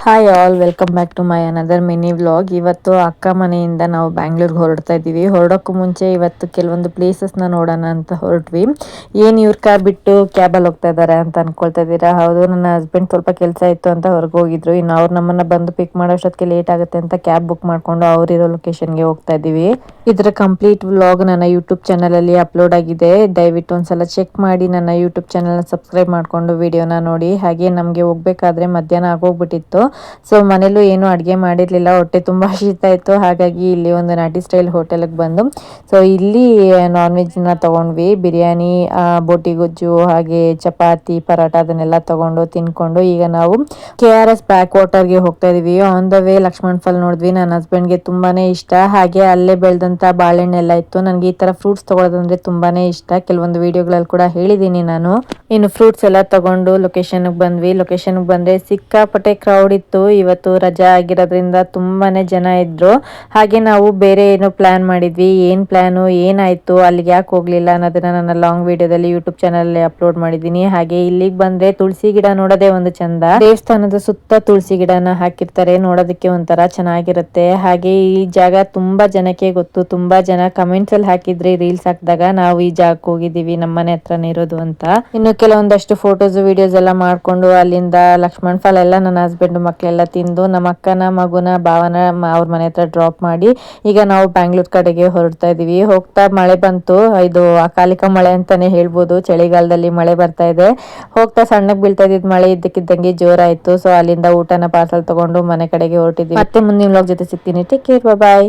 Hi all, welcome back to my another mini vlog. ಇವತ್ತು ಅಕ್ಕ ಮನೆಯಿಂದ ನಾವು ಬ್ಯಾಂಗ್ಳೂರ್ಗೆ ಹೊರಡ್ತಾ ಇದ್ದೀವಿ. ಹೊರಡೋಕ್ಕೂ ಮುಂಚೆ ಇವತ್ತು ಕೆಲವೊಂದು ಪ್ಲೇಸಸ್ನ ನೋಡೋಣ ಅಂತ ಹೊರಟ್ವಿ. ಏನು ಇವ್ರ ಕಾರ್ ಬಿಟ್ಟು ಕ್ಯಾಬಲ್ಲಿ ಹೋಗ್ತಾ ಇದ್ದಾರೆ ಅಂತ ಅನ್ಕೊಳ್ತಾ ಇದ್ದೀರಾ? ಹೌದು, ನನ್ನ ಹಸ್ಬೆಂಡ್ ಸ್ವಲ್ಪ ಕೆಲಸ ಇತ್ತು ಅಂತ ಹೊರಗೆ ಹೋಗಿದ್ರು. ಇನ್ನು ಅವ್ರು ನಮ್ಮನ್ನು ಬಂದು ಪಿಕ್ ಮಾಡೋಷ್ಟೊತ್ತಿಗೆ ಲೇಟ್ ಆಗುತ್ತೆ ಅಂತ ಕ್ಯಾಬ್ ಬುಕ್ ಮಾಡಿಕೊಂಡು ಅವರಿರೋ ಲೊಕೇಶನ್ಗೆ ಹೋಗ್ತಾ ಇದ್ದೀವಿ. ಇದರ ಕಂಪ್ಲೀಟ್ ವ್ಲಾಗ್ ನನ್ನ ಯೂಟ್ಯೂಬ್ ಚಾನಲಲ್ಲಿ ಅಪ್ಲೋಡ್ ಆಗಿದೆ. ದಯವಿಟ್ಟು ಒಂದ್ಸಲ ಚೆಕ್ ಮಾಡಿ ನನ್ನ ಯೂಟ್ಯೂಬ್ ಚಾನಲ್ನ ಸಬ್ಸ್ಕ್ರೈಬ್ ಮಾಡಿಕೊಂಡು ವಿಡಿಯೋನ ನೋಡಿ. ಹಾಗೆ ನಮಗೆ ಹೋಗ್ಬೇಕಾದ್ರೆ ಮಧ್ಯಾಹ್ನ ಆಗೋಗ್ಬಿಟ್ಟಿತ್ತು. ಸೊ ಮನೇಲೂ ಏನು ಅಡುಗೆ ಮಾಡಿರಲಿಲ್ಲ, ಹೊಟ್ಟೆ ತುಂಬ ಹಸಿತಾ ಇತ್ತು. ಹಾಗಾಗಿ ಇಲ್ಲಿ ಒಂದು ನಾಟಿ ಸ್ಟೈಲ್ ಹೋಟೆಲ್ಗೆ ಬಂದು ಸೊ ಇಲ್ಲಿ ನಾನ್ ವೆಜ್ನ ತೊಗೊಂಡ್ವಿ. ಬಿರಿಯಾನಿ, ಬೋಟಿ ಗೊಜ್ಜು, ಹಾಗೆ ಚಪಾತಿ, ಪರೋಟ ಅದನ್ನೆಲ್ಲ ತೊಗೊಂಡು ತಿನ್ಕೊಂಡು ಈಗ ನಾವು KRS ಬ್ಯಾಕ್ ವಾಟರ್ಗೆ ಹೋಗ್ತಾ ಇದೀವಿ. On the way Lakshman fall ನೋಡಿದ್ವಿ. ನನ್ನ ಹಸ್ಬೆಂಡ್ಗೆ ತುಂಬಾನೇ ಇಷ್ಟ. ಹಾಗೆ ಅಲ್ಲೇ ಬೆಳೆದಂಥ ಬಾಳೆಹಣ್ಣೆಲ್ಲ ಇತ್ತು. ನನಗೆ ಈ ಥರ ಫ್ರೂಟ್ಸ್ ತೊಗೊಳೋದಂದ್ರೆ ತುಂಬಾನೇ ಇಷ್ಟ. ಕೆಲವೊಂದು ವಿಡಿಯೋಗಳಲ್ಲಿ ಕೂಡ ಹೇಳಿದ್ದೀನಿ ನಾನು. ಇನ್ನು ಫ್ರೂಟ್ಸ್ ಎಲ್ಲ ತಗೊಂಡು ಲೊಕೇಶನ್ಗೆ ಬಂದ್ವಿ. ಲೊಕೇಶನ್ಗೆ ಬಂದರೆ ಸಿಕ್ಕಾಪಟ್ಟೆ ಕ್ರೌಡ್ ಇತ್ತು. ಇವತ್ತು ರಜಾ ಆಗಿರೋದ್ರಿಂದ ತುಂಬಾನೇ ಜನ ಇದ್ರು. ಹಾಗೆ ನಾವು ಬೇರೆ ಏನೋ ಪ್ಲಾನ್ ಮಾಡಿದ್ವಿ. ಏನು ಪ್ಲಾನು, ಏನಾಯ್ತು, ಅಲ್ಲಿಗೆ ಯಾಕೆ ಹೋಗ್ಲಿಲ್ಲ ಅನ್ನೋದನ್ನ ನನ್ನ ಲಾಂಗ್ ವಿಡಿಯೋದಲ್ಲಿ ಯೂಟ್ಯೂಬ್ ಚಾನಲ್ ಅಪ್ಲೋಡ್ ಮಾಡಿದ್ದೀನಿ. ಹಾಗೆ ಇಲ್ಲಿಗೆ ಬಂದ್ರೆ ತುಳಸಿ ಗಿಡ ನೋಡೋದೇ ಒಂದು ಚಂದ. ದೇವಸ್ಥಾನದ ಸುತ್ತ ತುಳಸಿ ಗಿಡನ ಹಾಕಿರ್ತಾರೆ, ನೋಡೋದಕ್ಕೆ ಒಂಥರ ಚೆನ್ನಾಗಿರುತ್ತೆ. ಹಾಗೆ ಈ ಜಾಗ ತುಂಬಾ ಜನಕ್ಕೆ ಗೊತ್ತು. ತುಂಬಾ ಜನ ಕಮೆಂಟ್ಸ್ ಅಲ್ಲಿ ಹಾಕಿದ್ರಿ ರೀಲ್ಸ್ ಹಾಕಿದಾಗ ನಾವು ಈ ಜಾಗಕ್ಕೆ ಹೋಗಿದ್ದೀವಿ, ನಮ್ಮನೆ ಹತ್ರನೇ ಇರೋದು ಅಂತ. ಇನ್ನು ಕೆಲವೊಂದಷ್ಟು ಫೋಟೋಸ್ ವಿಡಿಯೋಸ್ ಎಲ್ಲ ಮಾಡ್ಕೊಂಡು ಅಲ್ಲಿಂದ ಲಕ್ಷ್ಮಣ್ ಫಾಲ್ ಎಲ್ಲ ನನ್ನ ಹಸ್ಬೆಂಡ್ ಮಕ್ಕಳೆಲ್ಲ ತಿಂದು ನಮ್ಮ ಅಕ್ಕನ ಮಗುನ ಭಾವನ ಅವ್ರ ಮನೆ ಹತ್ರ ಡ್ರಾಪ್ ಮಾಡಿ ಈಗ ನಾವು ಬ್ಯಾಂಗ್ಳೂರ್ ಕಡೆಗೆ ಹೊರಡ್ತಾ ಇದೀವಿ. ಹೋಗ್ತಾ ಮಳೆ ಬಂತು. ಇದು ಅಕಾಲಿಕ ಮಳೆ ಅಂತಾನೆ ಹೇಳ್ಬೋದು. ಚಳಿಗಾಲದಲ್ಲಿ ಮಳೆ ಬರ್ತಾ ಇದೆ. ಹೋಗ್ತಾ ಸಣ್ಣಗೆ ಬೀಳ್ತಾ ಇದ್ದಿದ್ ಮಳೆ ಇದ್ದಕ್ಕಿದ್ದಂಗೆ ಜೋರಾಯ್ತು. ಸೊ ಅಲ್ಲಿಂದ ಊಟನ ಪಾರ್ಸಲ್ ತಗೊಂಡು ಮನೆ ಕಡೆಗೆ ಹೊರಟಿದ್ವಿ. ಮತ್ತೆ ಮುಂದಿನ ವ್ಲಾಗ್ ಜೊತೆ ಸಿಗ್ತೀನಿ. ಟೇಕ್ ಕೇರ್, ಬಾಯ್.